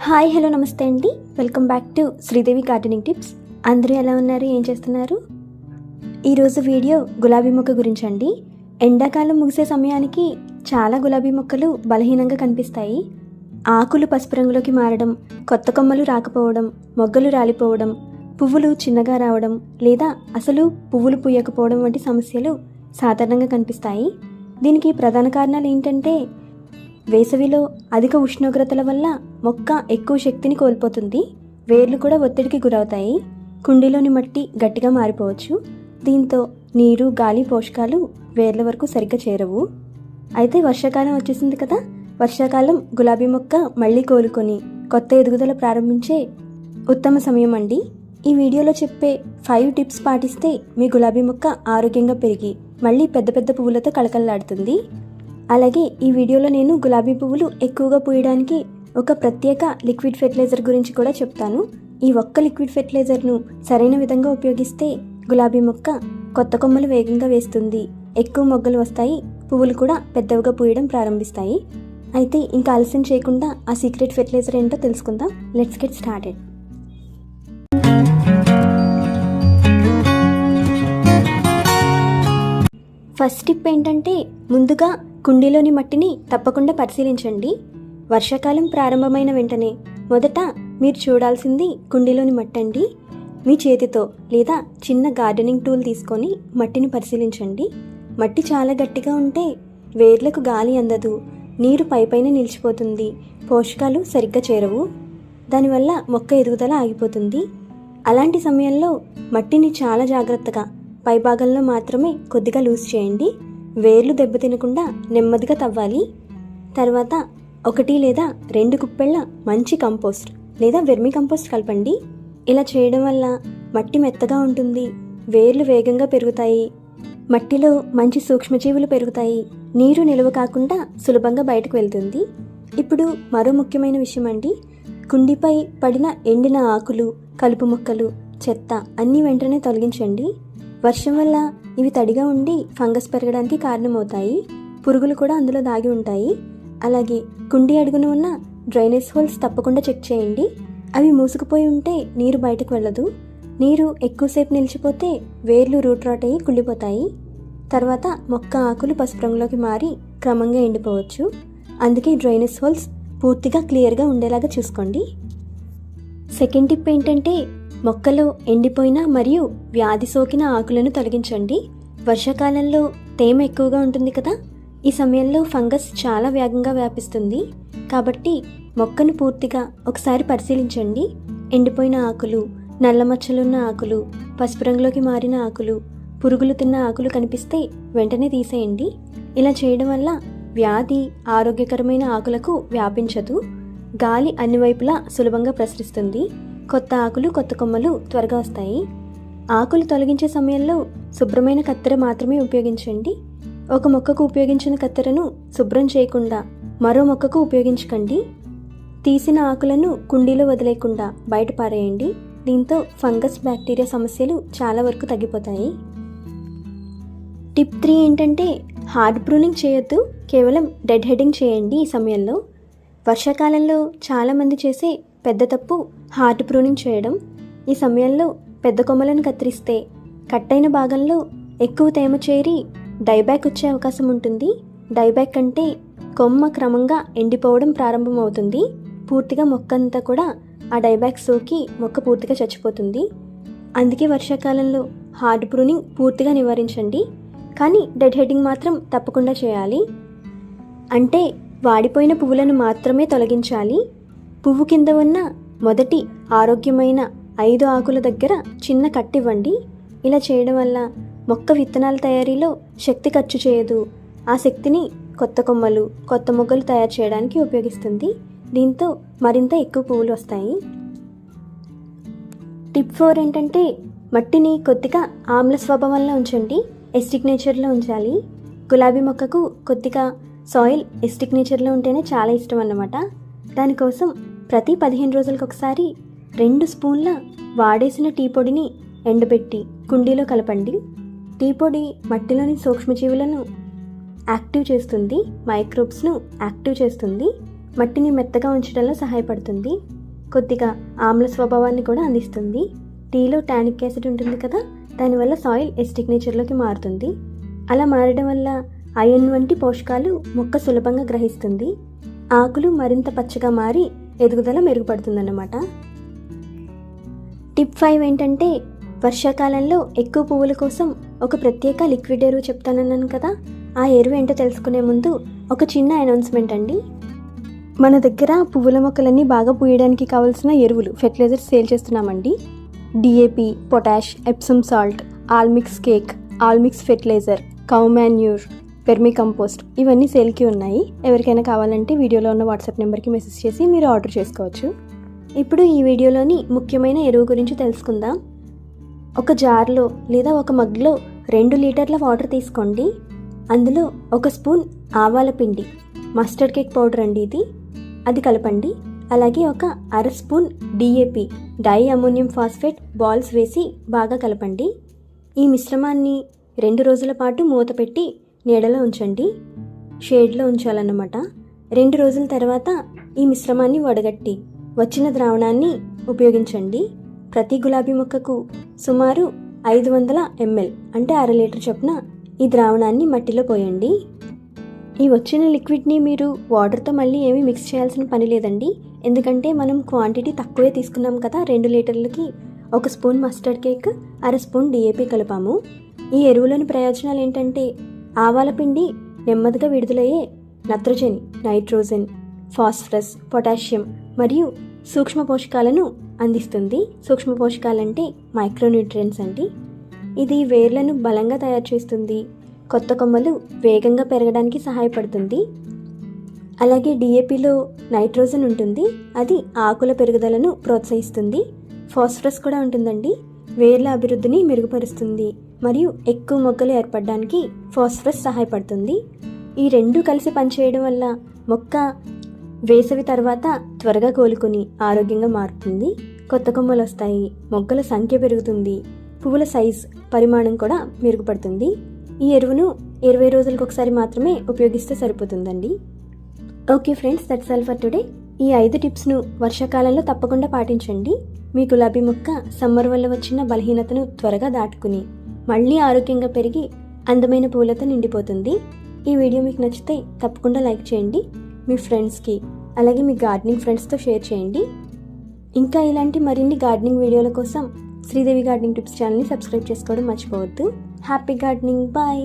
Hi hello నమస్తే అండి. Welcome back to Sridevi gardening tips. అందరూ ఎలా ఉన్నారు, ఏం చేస్తున్నారు? ఈరోజు వీడియో గులాబీ మొక్క గురించి అండి. ఎండాకాలం ముగిసే సమయానికి చాలా గులాబీ మొక్కలు బలహీనంగా కనిపిస్తాయి. ఆకులు పసుపు రంగులోకి మారడం, కొత్త కొమ్మలు రాకపోవడం, మొగ్గలు రాలిపోవడం, పువ్వులు చిన్నగా రావడం లేదా అసలు పువ్వులు పూయకపోవడం వంటి సమస్యలు సాధారణంగా కనిపిస్తాయి. దీనికి ప్రధాన కారణాలు ఏంటంటే వేసవిలో అధిక ఉష్ణోగ్రతల వల్ల మొక్క ఎక్కువ శక్తిని కోల్పోతుంది. వేర్లు కూడా ఒత్తిడికి గురవుతాయి. కుండీలోని మట్టి గట్టిగా మారిపోవచ్చు. దీంతో నీరు, గాలి, పోషకాలు వేర్ల వరకు సరిగ్గా చేరవు. అయితే వర్షాకాలం వచ్చేసింది కదా. వర్షాకాలం గులాబీ మొక్క మళ్ళీ కోలుకొని కొత్త ఎదుగుదల ప్రారంభించే ఉత్తమ సమయం అండి. ఈ వీడియోలో చెప్పే 5 టిప్స్ పాటిస్తే మీ గులాబీ మొక్క ఆరోగ్యంగా పెరిగి మళ్ళీ పెద్ద పెద్ద పువ్వులతో కళకళలాడుతుంది. అలాగే ఈ వీడియోలో నేను గులాబీ పువ్వులు ఎక్కువగా పూయడానికి ఒక ప్రత్యేక లిక్విడ్ ఫెర్టిలైజర్ గురించి కూడా చెప్తాను. ఈ ఒక్క లిక్విడ్ ఫెర్టిలైజర్ను సరైన విధంగా ఉపయోగిస్తే గులాబీ మొక్క కొత్త కొమ్మలు వేగంగా వేస్తుంది, ఎక్కువ మొగ్గలు వస్తాయి, పువ్వులు కూడా పెద్దవిగా పూయడం ప్రారంభిస్తాయి. అయితే ఇంకా ఆలస్యం చేయకుండా ఆ సీక్రెట్ ఫెర్టిలైజర్ ఏంటో తెలుసుకుందాం. Let's get started. First tip ఏంటంటే ముందుగా కుండీలోని మట్టిని తప్పకుండా పరిశీలించండి. వర్షాకాలం ప్రారంభమైన వెంటనే మొదట మీరు చూడాల్సింది కుండీలోని మట్టి అండి. మీ చేతితో లేదా చిన్న గార్డెనింగ్ టూల్ తీసుకొని మట్టిని పరిశీలించండి. మట్టి చాలా గట్టిగా ఉంటే వేర్లకు గాలి అందదు, నీరు పైపైన నిలిచిపోతుంది, పోషకాలు సరిగ్గా చేరవు. దానివల్ల మొక్క ఎదుగుదల ఆగిపోతుంది. అలాంటి సమయంలో మట్టిని చాలా జాగ్రత్తగా పైభాగంలో మాత్రమే కొద్దిగా లూజ్ చేయండి. వేర్లు దెబ్బతినకుండా నెమ్మదిగా తవ్వాలి. తర్వాత 1 లేదా 2 కుప్పెళ్ళ మంచి కంపోస్ట్ లేదా వెర్మి కంపోస్ట్ కలపండి. ఇలా చేయడం వల్ల మట్టి మెత్తగా ఉంటుంది, వేర్లు వేగంగా పెరుగుతాయి, మట్టిలో మంచి సూక్ష్మజీవులు పెరుగుతాయి, నీరు నిల్వ కాకుండా సులభంగా బయటకు వెళ్తుంది. ఇప్పుడు మరో ముఖ్యమైన విషయం అండి. కుండీపై పడిన ఎండిన ఆకులు, కలుపు మొక్కలు, చెత్త అన్నీ వెంటనే తొలగించండి. వర్షం వల్ల ఇవి తడిగా ఉండి ఫంగస్ పెరగడానికి కారణమవుతాయి. పురుగులు కూడా అందులో దాగి ఉంటాయి. అలాగే కుండీ అడుగున ఉన్న డ్రైనేజ్ హోల్స్ తప్పకుండా చెక్ చేయండి. అవి మూసుకుపోయి ఉంటే నీరు బయటకు వెళ్ళదు. నీరు ఎక్కువసేపు నిలిచిపోతే వేర్లు రూట్ రాట్ అయ్యి కుళ్ళిపోతాయి. తర్వాత మొక్క ఆకులు పసుపు రంగులోకి మారి క్రమంగా ఎండిపోవచ్చు. అందుకే డ్రైనేజ్ హోల్స్ పూర్తిగా క్లియర్గా ఉండేలాగా చూసుకోండి. సెకండ్ టిప్ ఏంటంటే మొక్కలో ఎండిపోయిన మరియు వ్యాధి సోకిన ఆకులను తొలగించండి. వర్షాకాలంలో తేమ ఎక్కువగా ఉంటుంది కదా. ఈ సమయంలో ఫంగస్ చాలా వేగంగా వ్యాపిస్తుంది. కాబట్టి మొక్కను పూర్తిగా ఒకసారి పరిశీలించండి. ఎండిపోయిన ఆకులు, నల్ల మచ్చలున్న ఆకులు, పసుపు రంగులోకి మారిన ఆకులు, పురుగులు తిన్న ఆకులు కనిపిస్తే వెంటనే తీసేయండి. ఇలా చేయడం వల్ల వ్యాధి ఆరోగ్యకరమైన ఆకులకు వ్యాపించదు. గాలి అన్ని వైపులా సులభంగా ప్రసరిస్తుంది. కొత్త ఆకులు, కొత్త కొమ్మలు త్వరగా వస్తాయి. ఆకులు తొలగించే సమయంలో శుభ్రమైన కత్తెర మాత్రమే ఉపయోగించండి. ఒక మొక్కకు ఉపయోగించిన కత్తెరను శుభ్రం చేయకుండా మరో మొక్కకు ఉపయోగించకండి. తీసిన ఆకులను కుండీలో వదిలేకుండా బయట పారేయండి. దీంతో ఫంగస్, బ్యాక్టీరియా సమస్యలు చాలా వరకు తగ్గిపోతాయి. టిప్ 3 ఏంటంటే హార్డ్ ప్రూనింగ్ చేయొద్దు, కేవలం డెడ్ హెడ్డింగ్ చేయండి. ఈ సమయంలో వర్షాకాలంలో చాలామంది చేసే పెద్ద తప్పు హార్డ్ ప్రూనింగ్ చేయడం. ఈ సమయంలో పెద్ద కొమ్మలను కత్తిరిస్తే కట్టైన భాగంలో ఎక్కువ తేమ చేరి డైబ్యాక్ వచ్చే అవకాశం ఉంటుంది. డైబ్యాక్ అంటే కొమ్మ క్రమంగా ఎండిపోవడం ప్రారంభమవుతుంది. పూర్తిగా మొక్క అంతా కూడా ఆ డైబ్యాక్ సోకి మొక్క పూర్తిగా చచ్చిపోతుంది. అందుకే వర్షాకాలంలో హార్డ్ ప్రూనింగ్ పూర్తిగా నివారించండి. కానీ డెడ్ హెడ్డింగ్ మాత్రం తప్పకుండా చేయాలి. అంటే వాడిపోయిన పువ్వులను మాత్రమే తొలగించాలి. పువ్వు కింద ఉన్న మొదటి ఆరోగ్యమైన 5 ఆకుల దగ్గర చిన్న కట్టివ్వండి. ఇలా చేయడం వల్ల మొక్క విత్తనాల తయారీలో శక్తి ఖర్చు చేయదు. ఆ శక్తిని కొత్త కొమ్మలు, కొత్త మొగ్గలు తయారు చేయడానికి ఉపయోగిస్తుంది. దీంతో మరింత ఎక్కువ పువ్వులు వస్తాయి. టిప్ 4 ఏంటంటే మట్టిని కొద్దిగా ఆమ్ల స్వభావంలో ఉంచండి, ఎసిడిక్ నేచర్లో ఉంచాలి. గులాబీ మొక్కకు కొద్దిగా సాయిల్ ఎసిడిక్ నేచర్లో ఉంటేనే చాలా ఇష్టం అన్నమాట. దానికోసం ప్రతి 15 రోజులకు ఒకసారి 2 స్పూన్ల వాడేసిన టీ పొడిని ఎండబెట్టి కుండీలో కలపండి. టీ పొడి మట్టిలోని సూక్ష్మజీవులను యాక్టివ్ చేస్తుంది, మైక్రోబ్స్ను యాక్టివ్ చేస్తుంది, మట్టిని మెత్తగా ఉంచడంలో సహాయపడుతుంది. కొద్దిగా ఆమ్ల స్వభావాన్ని కూడా అందిస్తుంది. టీలో టానిక్ యాసిడ్ ఉంటుంది కదా, దానివల్ల సాయిల్ ఎసిడిక్ నేచర్లోకి మారుతుంది. అలా మారడం వల్ల ఐరన్ వంటి పోషకాలు మొక్క సులభంగా గ్రహిస్తుంది. ఆకులు మరింత పచ్చగా మారి ఎదుగుదల మెరుగుపడుతుందన్నమాట. టిప్ 5 ఏంటంటే, వర్షాకాలంలో ఎక్కువ పువ్వుల కోసం ఒక ప్రత్యేక లిక్విడ్ ఎరువు చెప్తానన్నాను కదా, ఆ ఎరువు ఏంటో తెలుసుకునే ముందు ఒక చిన్న అనౌన్స్మెంట్ అండి. మన దగ్గర పువ్వుల మొక్కలన్నీ బాగా పూయడానికి కావాల్సిన ఎరువులు, ఫెర్టిలైజర్స్ సేల్ చేస్తున్నామండి. DAP, potash, Epsom salt, allmix cake, allmix fertilizer, cow manure, vermicompost ఇవన్నీ సేల్కి ఉన్నాయి. ఎవరికైనా కావాలంటే వీడియోలో ఉన్న వాట్సాప్ నెంబర్కి మెసేజ్ చేసి మీరు ఆర్డర్ చేసుకోవచ్చు. ఇప్పుడు ఈ వీడియోలోని ముఖ్యమైన ఎరువు గురించి తెలుసుకుందాం. ఒక జార్లో లేదా ఒక మగ్లో 2 లీటర్ల వాటర్ తీసుకోండి. అందులో 1 స్పూన్ ఆవాల పిండి, మస్టర్డ్ కేక్ పౌడర్ అండి ఇది, అది కలపండి. అలాగే ఒక 1/2 spoon DAP, di ammonium phosphate balls వేసి బాగా కలపండి. ఈ మిశ్రమాన్ని 2 రోజుల పాటు మూత పెట్టి నీడలో ఉంచండి. షేడ్లో ఉంచాలన్నమాట. 2 రోజుల తర్వాత ఈ మిశ్రమాన్ని వడగట్టి వచ్చిన ద్రావణాన్ని ఉపయోగించండి. ప్రతి గులాబీ మొక్కకు సుమారు 500 ml అంటే 1/2 లీటర్ చొప్పున ఈ ద్రావణాన్ని మట్టిలో పోయండి. ఈ వచ్చిన లిక్విడ్ని మీరు వాటర్తో మళ్ళీ ఏమీ మిక్స్ చేయాల్సిన పని లేదండి. ఎందుకంటే మనం క్వాంటిటీ తక్కువే తీసుకున్నాం కదా, 2 లీటర్లకి 1 spoon mustard cake, 1/2 spoon DAP కలిపాము. ఈ ఎరువులోని ప్రయోజనాలు ఏంటంటే, ఆవాల పిండి నెమ్మదిగా విడుదలయ్యే నత్రజని, నైట్రోజన్, ఫాస్ఫరస్, పొటాషియం మరియు సూక్ష్మ పోషకాలను అందిస్తుంది. సూక్ష్మ పోషకాలంటే మైక్రోన్యూట్రియన్స్ అండి. ఇది వేర్లను బలంగా తయారు చేస్తుంది. కొత్త కొమ్మలు వేగంగా పెరగడానికి సహాయపడుతుంది. అలాగే డిఏపిలో నైట్రోజన్ ఉంటుంది, అది ఆకుల పెరుగుదలను ప్రోత్సహిస్తుంది. ఫాస్ఫరస్ కూడా ఉంటుందండి, వేర్ల అభివృద్ధిని మెరుగుపరుస్తుంది మరియు ఎక్కువ మొక్కలు ఏర్పడడానికి ఫాస్ఫరస్ సహాయపడుతుంది. ఈ 2 కలిసి పనిచేయడం వల్ల మొక్క వేసవి తర్వాత త్వరగా కోలుకొని ఆరోగ్యంగా మారుతుంది. కొత్త కొమ్మలు వస్తాయి, మొక్కల సంఖ్య పెరుగుతుంది, పువ్వుల సైజ్, పరిమాణం కూడా మెరుగుపడుతుంది. ఈ ఎరువును 20 రోజులకు ఒకసారి మాత్రమే ఉపయోగిస్తే సరిపోతుందండి. Okay friends, that's all for today. ఈ 5 టిప్స్ను వర్షాకాలంలో తప్పకుండా పాటించండి. మీ గులాబీ మొక్క సమ్మర్ వల్ల వచ్చిన బలహీనతను త్వరగా దాటుకుని మళ్ళీ ఆరోగ్యంగా పెరిగి అందమైన పూలతో నిండిపోతుంది. ఈ వీడియో మీకు నచ్చితే తప్పకుండా లైక్ చేయండి. మీ ఫ్రెండ్స్కి అలాగే మీ గార్డెనింగ్ ఫ్రెండ్స్తో షేర్ చేయండి. ఇంకా ఇలాంటి మరిన్ని గార్డెనింగ్ వీడియోల కోసం శ్రీదేవి గార్డెనింగ్ టిప్స్ ఛానల్ని సబ్స్క్రైబ్ చేసుకోవడం మర్చిపోవద్దు. Happy gardening, bye.